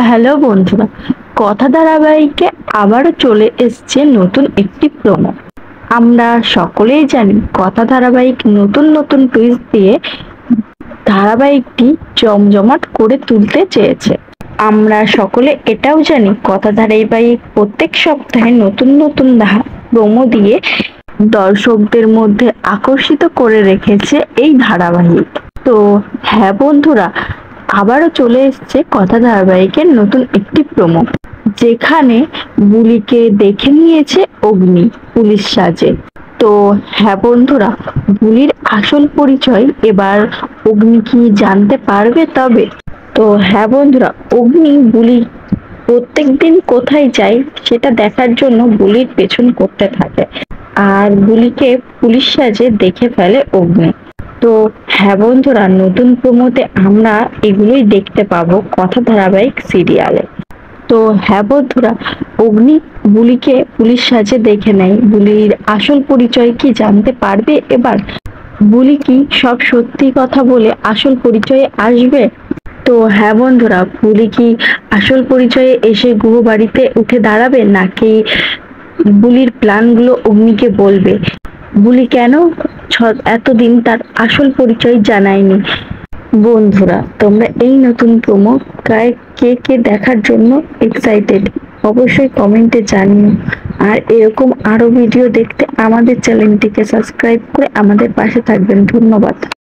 Hello বন্ধুরা, কথা ধারাবাহিকে আবারও চলে এসছে নতুন একটি প্রোমো। আমরা সকলেই জানি কথা ধারাবাহিক নতুন নতুন টুইস্ট দিয়ে ধারাবাহিকটি জমজমাট করে তুলতে চেয়েছে। আমরা সকলে এটাও জানি কথা ধারাবাহিক প্রত্যেক সপ্তাহে নতুন নতুন প্রোমো দিয়ে দর্শকদের মধ্যে আকর্ষিত করে রেখেছে এই ধারাবাহিক। তো হ্যাঁ বন্ধুরা, আবারও চলে এসছে কথা ধারাবাহিকের নতুন একটি প্রোমো, যেখানে বুলিকে দেখে নিয়েছে অগ্নি পুলিশ সাজে। তো হ্যাঁ বন্ধুরা, বুলির আসল পরিচয় এবার অগ্নি কি জানতে পারবে তবে? তো হ্যাঁ বন্ধুরা, অগ্নি বুলি প্রত্যেকদিন কোথায় যায় সেটা দেখার জন্য বুলির পেছন করতে থাকে, আর বুলিকে পুলিশ সাজে দেখে ফেলে অগ্নি। তো হ্যাঁ বন্ধুরা, নতুন প্রোমোতে আমরা এগুলোই দেখতে পাবো কথা ধারাবাহিক সিরিয়ালে। তো হ্যাঁ বন্ধুরা, অগ্নি বুলিকে পুলিশ সাজে দেখে নেয়। বুলির আসল পরিচয় কি জানতে পারবে এবার? বুলি কি সব সত্যি কথা বলে আসল পরিচয়ে আসবে? তো হ্যাঁ বন্ধুরা, বুলি কি আসল পরিচয়ে এসে বাড়িতে উঠে দাঁড়াবে, নাকি বুলির প্ল্যানগুলো অগ্নিকে বলবে? বুলি কেন এতদিন তার আসল পরিচয় জানায়নি? বন্ধুরা, তোমরা এই নতুন প্রোমো কে কে দেখার জন্য এক্সাইটেড অবশ্যই কমেন্টে জানিও। আর এরকম আরো ভিডিও দেখতে আমাদের চ্যানেলটিকে সাবস্ক্রাইব করে আমাদের পাশে থাকবেন। ধন্যবাদ।